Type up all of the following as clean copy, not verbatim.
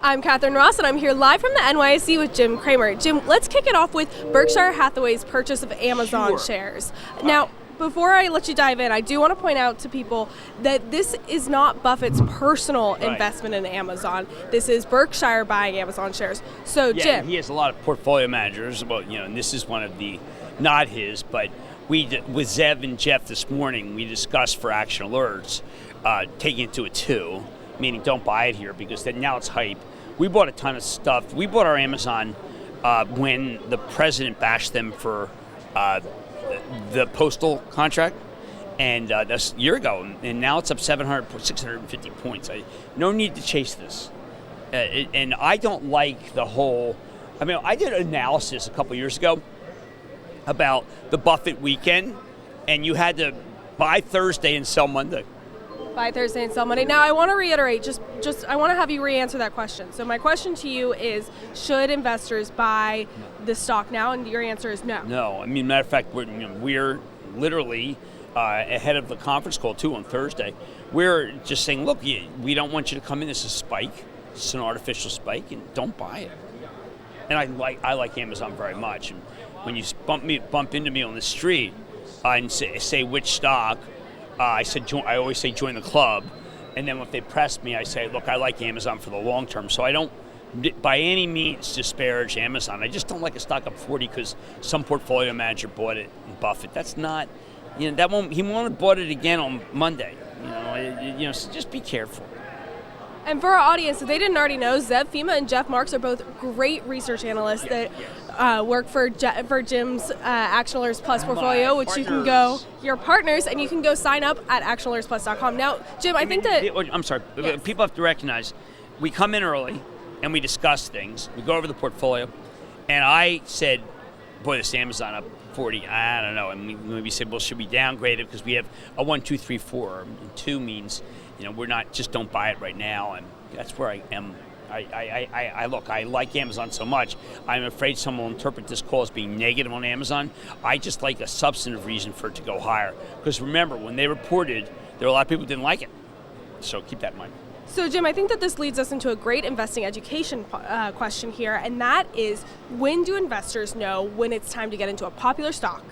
I'm Catherine Ross, and I'm here live from the NYSE with Jim Cramer. Jim, let's kick it off with Berkshire Hathaway's purchase of Amazon shares. Now, before I let you dive in, I do want to point out to people that this is not Buffett's personal investment in Amazon. This is Berkshire buying Amazon shares. So, Jim, he has a lot of portfolio managers. Well, and this is one of the, not his, but with Zev and Jeff this morning, we discussed for action alerts, taking it to a 2, meaning don't buy it here because then now it's hype. We bought a ton of stuff. We bought our Amazon when the president bashed them for the postal contract, and that's a year ago. And now it's up 650 points. No need to chase this. And I don't like the whole. I mean, I did an analysis a couple years ago about the Buffett weekend, and you had to buy Thursday and sell Monday. Buy Thursday and sell Monday. Now, I want to reiterate, just I want to have you re-answer that question. So my question to you is, should investors buy the stock now? And your answer is no. No. I mean, matter of fact, we're literally ahead of the conference call, too, on Thursday. We're just saying, look, we don't want you to come in as a spike. It's an artificial spike, and don't buy it. And I like Amazon very much. And when you bump into me on the street and say which stock, I always say join the club, and then if they press me, I say, look, I like Amazon for the long term. So I don't, by any means, disparage Amazon. I just don't like a stock up 40 because some portfolio manager bought it in Buffett. That's not, that won't. He won't have bought it again on Monday. So just be careful. And for our audience, if they didn't already know, Zev Fema and Jeff Marks are both great research analysts that work for Jim's Action Alerts Plus portfolio, which you can go, your partners, and you can go sign up at actionalertsplus.com. Now, Jim, I think that... I'm sorry. Yes. People have to recognize, we come in early, and we discuss things. We go over the portfolio, and I said, boy, this Amazon up 40, I don't know. And we said, well, should we downgrade it? Because we have a 1, 2, 3, 4. And 2 means... we're not, just don't buy it right now, and that's where I am. I like Amazon so much, I'm afraid someone will interpret this call as being negative on Amazon. I just like a substantive reason for it to go higher. Because remember, when they reported, there were a lot of people who didn't like it. So keep that in mind. So, Jim, I think that this leads us into a great investing education question here, and that is, when do investors know when it's time to get into a popular stock?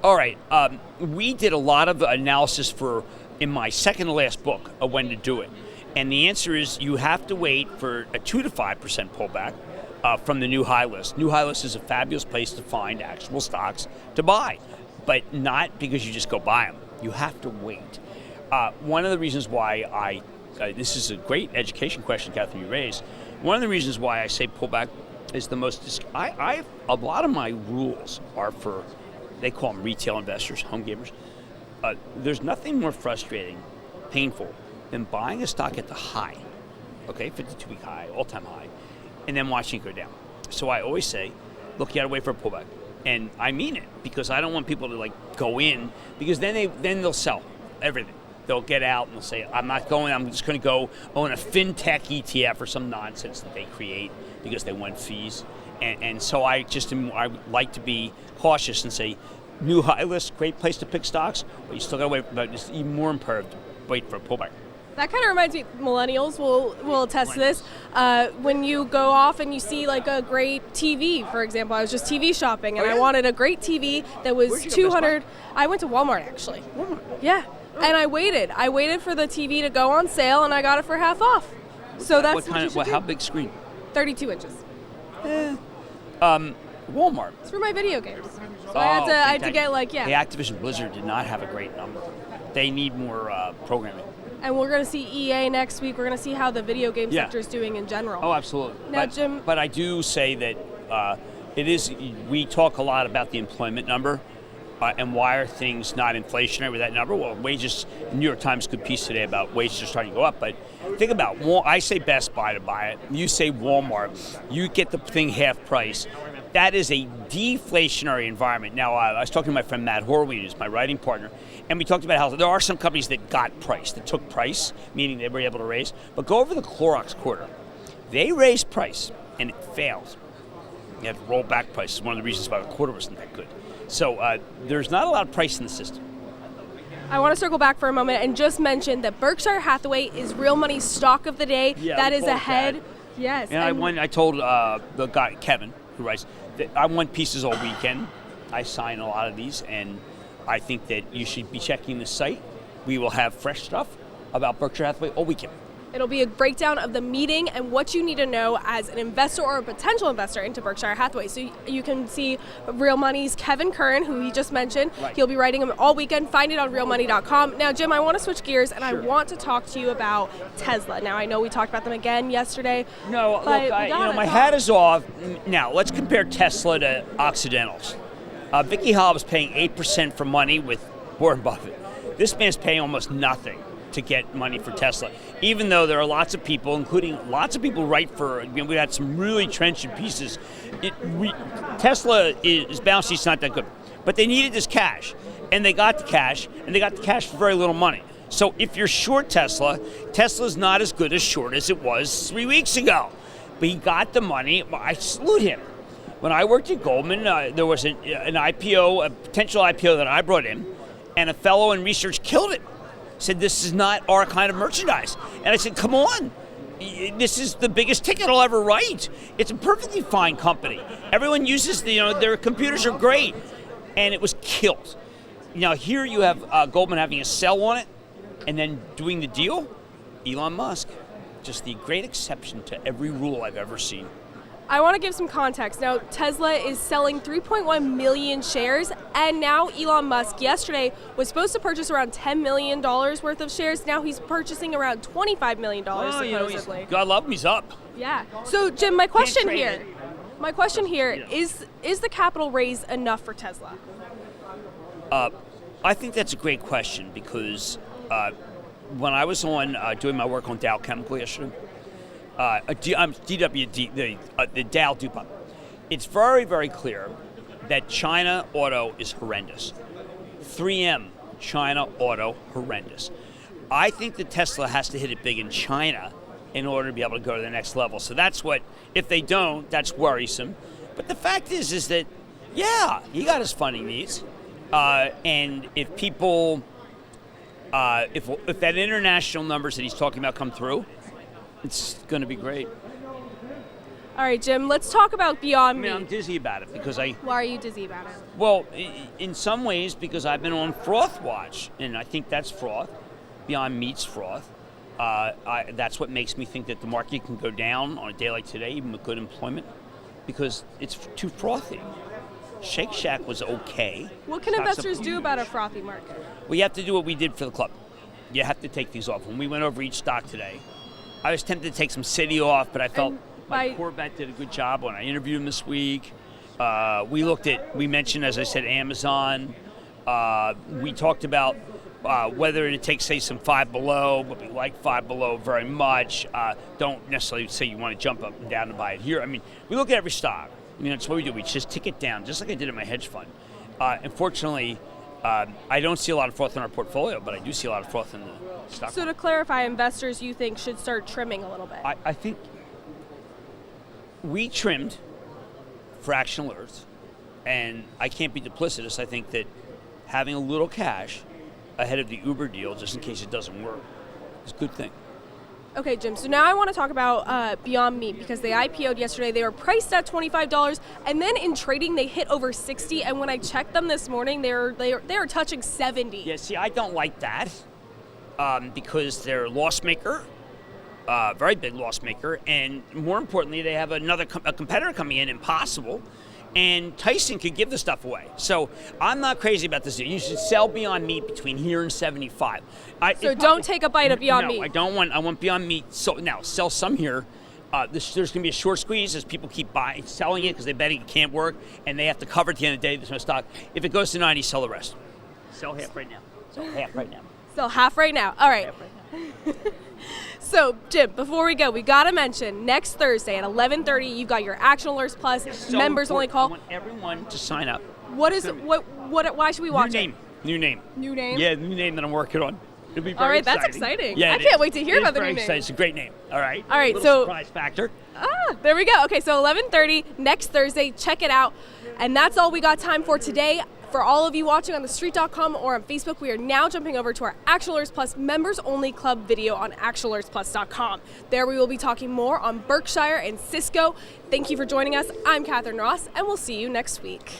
All right. We did a lot of analysis in my second to last book of when to do it. And the answer is you have to wait for a 2 to 5% pullback from the new high list. New high list is a fabulous place to find actual stocks to buy, but not because you just go buy them. You have to wait. One of the reasons why this is a great education question, Catherine, you raised. One of the reasons why I say pullback is the most, a lot of my rules are for, they call them retail investors, home gamers. There's nothing more frustrating, painful, than buying a stock at the high, 52-week high, all-time high, and then watching it go down. So I always say, look, you gotta wait for a pullback. And I mean it, because I don't want people to go in, because then they'll sell everything. They'll get out and they'll say, I'm not going, I'm just gonna go own a fintech ETF or some nonsense that they create because they want fees. And so I like to be cautious and say, new high list, great place to pick stocks, but you still got to wait. But it's even more imperative to wait for a pullback. That kind of reminds me, millennials will attest to this. When you go off and you see a great TV, for example, I was just TV shopping and I wanted a great TV that was $200. I went to Walmart actually. Walmart. Yeah, and I waited. I waited for the TV to go on sale and I got it for half off. So that's how big screen? 32 inches. Walmart. It's for my video games. So I had to get The Activision Blizzard did not have a great number. They need more programming. And we're going to see EA next week. We're going to see how the video game sector is doing in general. Oh, absolutely. Now, Jim. But I do say that we talk a lot about the employment number and why are things not inflationary with that number? Well, wages, the New York Times good piece today about wages are starting to go up. But think about, I say Best Buy to buy it. You say Walmart. You get the thing half price. That is a deflationary environment. Now, I was talking to my friend Matt Horween, who's my writing partner, and we talked about how there are some companies that got price, that took price, meaning they were able to raise. But go over the Clorox quarter. They raised price, and it failed. You had to roll back prices. One of the reasons why the quarter wasn't that good. So there's not a lot of price in the system. I want to circle back for a moment and just mention that Berkshire Hathaway is real money stock of the day. Yeah, that is ahead Yes. And I told the guy, Kevin, who writes, that I want pieces all weekend. I sign a lot of these, and I think that you should be checking the site. We will have fresh stuff about Berkshire Hathaway all weekend. It'll be a breakdown of the meeting and what you need to know as an investor or a potential investor into Berkshire Hathaway. So you can see Real Money's Kevin Curran, who he just mentioned. Right. He'll be writing them all weekend. Find it on realmoney.com. Now, Jim, I want to switch gears, and Sure. I want to talk to you about Tesla. Now, I know we talked about them again yesterday. No, look, my talk. hat is off. Now, let's compare Tesla to Occidentals. Vicky Hall was paying 8% for money with Warren Buffett. This man's paying almost nothing to get money for Tesla, even though there are lots of people, including lots of people write for, we had some really trenchant pieces. Tesla's balance sheet's not that good, but they needed this cash, and they got the cash, for very little money. So if you're short Tesla, Tesla's not as good as short as it was 3 weeks ago, but he got the money. I salute him. When I worked at Goldman, there was an IPO, a potential IPO that I brought in, and a fellow in research killed it. Said, this is not our kind of merchandise. And I said, come on. This is the biggest ticket I'll ever write. It's a perfectly fine company. Everyone uses, their computers are great. And it was killed. Now, here you have Goldman having a sell on it and then doing the deal. Elon Musk, just the great exception to every rule I've ever seen. I want to give some context. Now, Tesla is selling 3.1 million shares, and now Elon Musk yesterday was supposed to purchase around $10 million worth of shares. Now he's purchasing around $25 million, supposedly. God love him, he's up. Yeah. So, Jim, my question here is the capital raise enough for Tesla? I think that's a great question because when I was on doing my work on Dow Chemical yesterday, DWD, the Dow DuPont. It's very, very clear that China auto is horrendous. 3M, China auto, horrendous. I think that Tesla has to hit it big in China in order to be able to go to the next level. So that's what, if they don't, that's worrisome. But the fact is that, yeah, he got his funding needs. And if people, if that international numbers that he's talking about come through, it's going to be great. All right, Jim, let's talk about Beyond Meat. I'm dizzy about it because Why are you dizzy about it? Well, in some ways because I've been on Froth Watch, and I think that's froth. Beyond Meat's froth. That's what makes me think that the market can go down on a day like today, even with good employment, because it's too frothy. Shake Shack was okay. What can investors do about a frothy market? Well, you have to do what we did for the club. You have to take these off. When we went over each stock today, I was tempted to take some City off, but I felt Mike Corvette did a good job when I interviewed him this week. We mentioned, as I said, Amazon. We talked about whether it takes, say, some Five Below, but we like Five Below very much. Don't necessarily say you want to jump up and down to buy it here. I mean, we look at every stock. I mean, that's what we do. We just tick it down, just like I did in my hedge fund. Unfortunately, I don't see a lot of froth in our portfolio, but I do see a lot of froth in the stock. So to clarify, investors, you think, should start trimming a little bit? I think we trimmed fractional Earth, and I can't be duplicitous. I think that having a little cash ahead of the Uber deal, just in case it doesn't work, is a good thing. Okay, Jim, so now I want to talk about Beyond Meat because they IPO'd yesterday. They were priced at $25, and then in trading they hit over $60, and when I checked them this morning, they were touching $70. Yeah, see, I don't like that because they're a loss maker, very big loss maker, and more importantly, they have a competitor coming in, Impossible, and Tyson could give the stuff away. So I'm not crazy about this. You should sell Beyond Meat between here and 75. So don't take a bite of Beyond Meat. No, I want Beyond Meat. So now sell some here. There's going to be a short squeeze as people keep selling it because they bet it can't work, and they have to cover at the end of the day. There's no stock. If it goes to 90, sell the rest. Sell half right now. Sell half right now. Sell half right now. All right. So, Jim, before we go, we got to mention next Thursday at 11:30, you've got your Action Alerts Plus members only call. I want everyone to sign up. Why should we watch it? New name. Yeah, new name that I'm working on. It'll be very all right, exciting. That's exciting. Yeah, I can't wait to hear about the new name. It's a great name. All right. All right, so surprise factor. There we go. Okay, so 11:30 next Thursday. Check it out. And that's all we got time for today. For all of you watching on TheStreet.com or on Facebook, we are now jumping over to our Action Alerts Plus members-only club video on ActionAlertsPlus.com. There we will be talking more on Berkshire and Cisco. Thank you for joining us. I'm Catherine Ross, and we'll see you next week.